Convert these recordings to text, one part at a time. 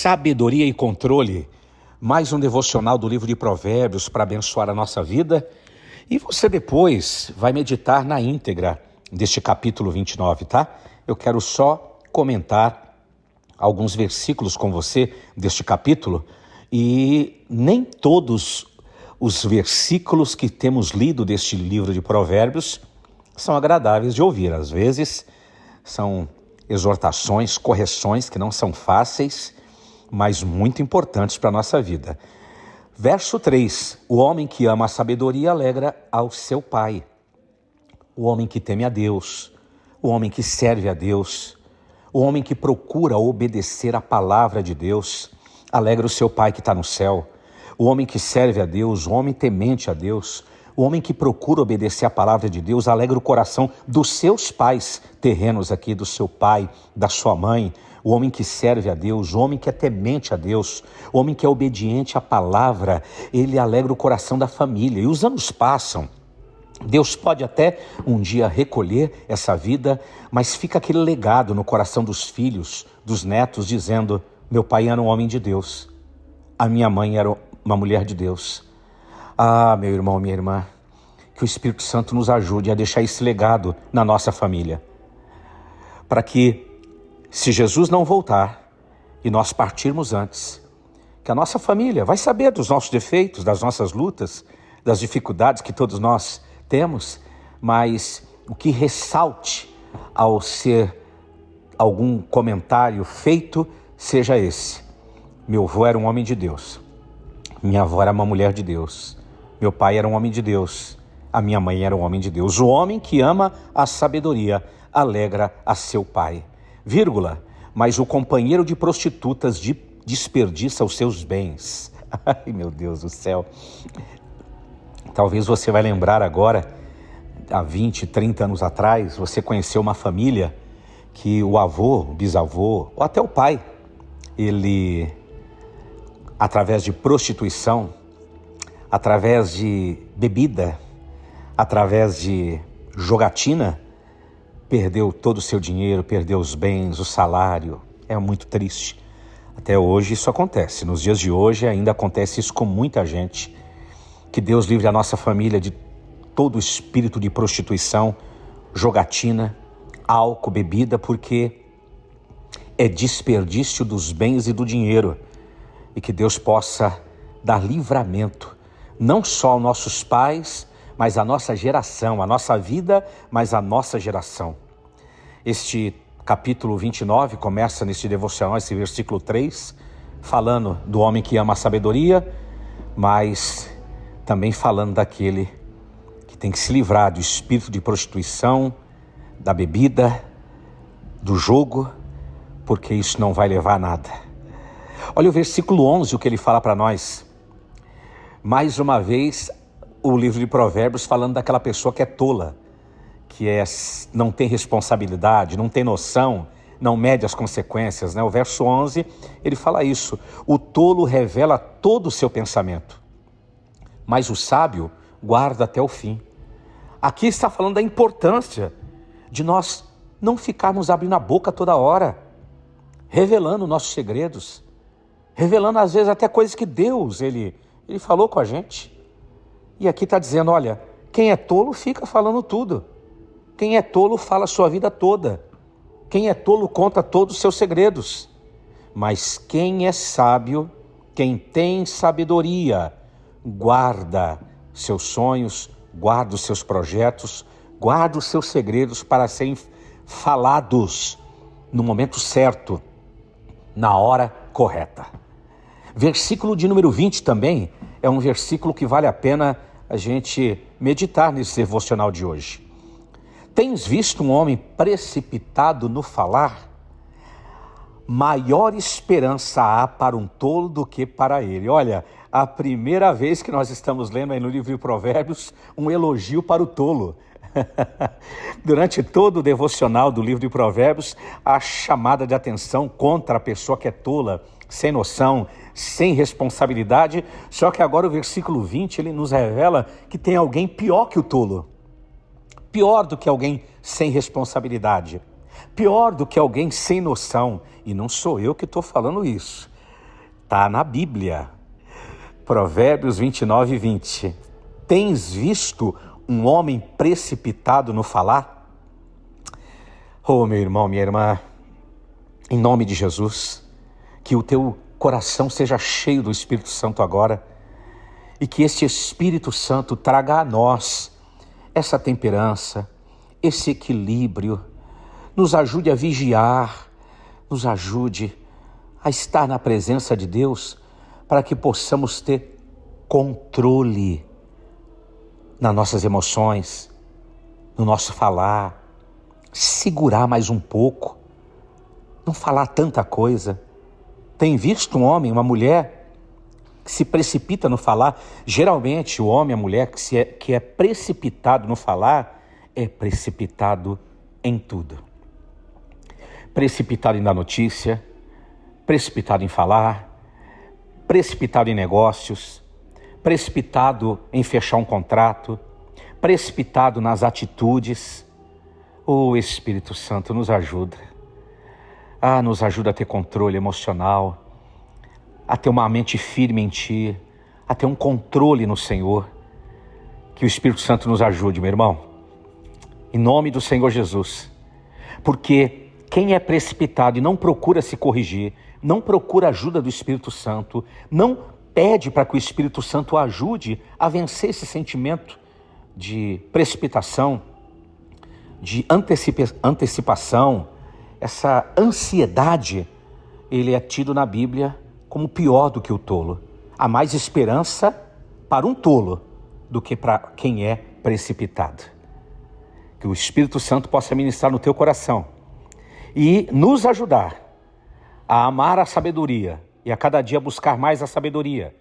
Sabedoria e controle. Mais um devocional do livro de Provérbios para abençoar a nossa vida. E você depois vai meditar na íntegra deste capítulo 29, tá? Eu quero só comentar alguns versículos com você deste capítulo. E nem todos os versículos que temos lido deste livro de Provérbios são agradáveis de ouvir. Às vezes são exortações, correções que não são fáceis, mas muito importantes para a nossa vida. Verso 3, o homem que ama a sabedoria alegra ao seu pai. O homem que teme a Deus, o homem que serve a Deus, o homem que procura obedecer a palavra de Deus, alegra o seu pai que está no céu. O homem que serve a Deus, o homem temente a Deus, o homem que procura obedecer a palavra de Deus, alegra o coração dos seus pais terrenos aqui, do seu pai, da sua mãe. O homem que serve a Deus, o homem que é temente a Deus, o homem que é obediente à palavra, ele alegra o coração da família. E os anos passam, Deus pode até um dia recolher essa vida, mas fica aquele legado no coração dos filhos, dos netos, dizendo: meu pai era um homem de Deus, a minha mãe era uma mulher de Deus. Ah, meu irmão, minha irmã, que o Espírito Santo nos ajude a deixar esse legado na nossa família, para que, se Jesus não voltar e nós partirmos antes, que a nossa família vai saber dos nossos defeitos, das nossas lutas, das dificuldades que todos nós temos, mas o que ressalte ao ser algum comentário feito seja esse: meu avô era um homem de Deus, minha avó era uma mulher de Deus, meu pai era um homem de Deus, a minha mãe era um homem de Deus. O homem que ama a sabedoria alegra a seu pai. Vírgula, mas o companheiro de prostitutas desperdiça os seus bens. Ai, meu Deus do céu. Talvez você vai lembrar agora, há 20, 30 anos atrás, você conheceu uma família que o avô, o bisavô, ou até o pai, ele, através de prostituição, através de bebida, através de jogatina, perdeu todo o seu dinheiro, perdeu os bens, o salário. É muito triste. Até hoje isso acontece. Nos dias de hoje ainda acontece isso com muita gente. Que Deus livre a nossa família de todo o espírito de prostituição, jogatina, álcool, bebida, porque é desperdício dos bens e do dinheiro. E que Deus possa dar livramento, não só aos nossos pais, mas à nossa geração, a nossa vida, mas a nossa geração. Este capítulo 29 começa neste devocional, esse versículo 3, falando do homem que ama a sabedoria, mas também falando daquele que tem que se livrar do espírito de prostituição, da bebida, do jogo, porque isso não vai levar a nada. Olha o versículo 11, o que ele fala para nós. Mais uma vez, o livro de Provérbios falando daquela pessoa que é tola, que não tem responsabilidade, não tem noção, não mede as consequências, né? O verso 11, ele fala isso: o tolo revela todo o seu pensamento, mas o sábio guarda até o fim. Aqui está falando da importância de nós não ficarmos abrindo a boca toda hora, revelando nossos segredos, revelando às vezes até coisas que Deus, ele falou com a gente. E aqui está dizendo, olha, quem é tolo fica falando tudo. Quem é tolo fala a sua vida toda. Quem é tolo conta todos os seus segredos. Mas quem é sábio, quem tem sabedoria, guarda seus sonhos, guarda os seus projetos, guarda os seus segredos para serem falados no momento certo, na hora correta. Versículo de número 20 também é um versículo que vale a pena a gente meditar nesse devocional de hoje. Tens visto um homem precipitado no falar? Maior esperança há para um tolo do que para ele. Olha, a primeira vez que nós estamos lendo aí no livro de Provérbios um elogio para o tolo. Durante todo o devocional do livro de Provérbios, a chamada de atenção contra a pessoa que é tola, sem noção, sem responsabilidade. Só que agora o versículo 20, ele nos revela que tem alguém pior que o tolo. Pior do que alguém sem responsabilidade. Pior do que alguém sem noção. E não sou eu que estou falando isso. Está na Bíblia. Provérbios 29:20. Tens visto um homem precipitado no falar? Oh, meu irmão, minha irmã, em nome de Jesus, que o teu coração seja cheio do Espírito Santo agora e que este Espírito Santo traga a nós essa temperança, esse equilíbrio, nos ajude a vigiar, nos ajude a estar na presença de Deus para que possamos ter controle nas nossas emoções, no nosso falar, segurar mais um pouco, não falar tanta coisa. Tem visto um homem, uma mulher que se precipita no falar? Geralmente o homem, a mulher que é precipitado no falar, é precipitado em tudo. Precipitado em dar notícia, precipitado em falar, precipitado em negócios, precipitado em fechar um contrato, precipitado nas atitudes. O Espírito Santo nos ajuda. Nos ajuda a ter controle emocional, a ter uma mente firme em Ti, a ter um controle no Senhor. Que o Espírito Santo nos ajude, meu irmão, em nome do Senhor Jesus. Porque quem é precipitado e não procura se corrigir, não procura ajuda do Espírito Santo, não pede para que o Espírito Santo ajude a vencer esse sentimento de precipitação, de antecipação, essa ansiedade, ele é tido na Bíblia como pior do que o tolo. Há mais esperança para um tolo do que para quem é precipitado. Que o Espírito Santo possa ministrar no teu coração e nos ajudar a amar a sabedoria e a cada dia buscar mais a sabedoria,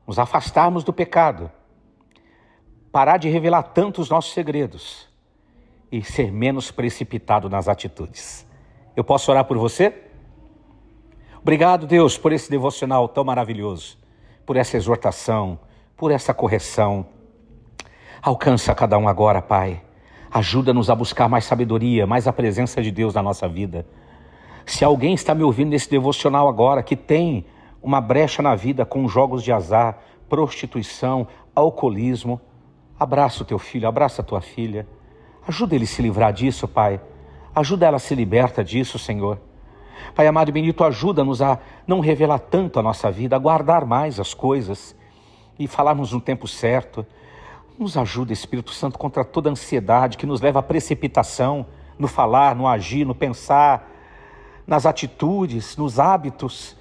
nos afastarmos do pecado, parar de revelar tanto os nossos segredos e ser menos precipitado nas atitudes. Eu posso orar por você? Obrigado, Deus, por esse devocional tão maravilhoso, por essa exortação, por essa correção. Alcança cada um agora, Pai. Ajuda-nos a buscar mais sabedoria, mais a presença de Deus na nossa vida. Se alguém está me ouvindo nesse devocional agora, que tem uma brecha na vida com jogos de azar, prostituição, alcoolismo, abraça o teu filho, abraça a tua filha. Ajuda ele a se livrar disso, Pai. Ajuda ela a se liberta disso, Senhor. Pai amado e bendito, ajuda-nos a não revelar tanto a nossa vida, a guardar mais as coisas e falarmos no tempo certo. Nos ajuda, Espírito Santo, contra toda ansiedade que nos leva à precipitação no falar, no agir, no pensar, nas atitudes, nos hábitos.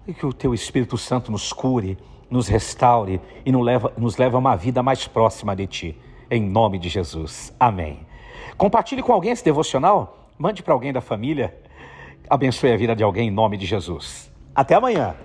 E que o teu Espírito Santo nos cure, nos restaure e nos leve a uma vida mais próxima de Ti. Em nome de Jesus. Amém. Compartilhe com alguém esse devocional. Mande para alguém da família. Abençoe a vida de alguém em nome de Jesus. Até amanhã.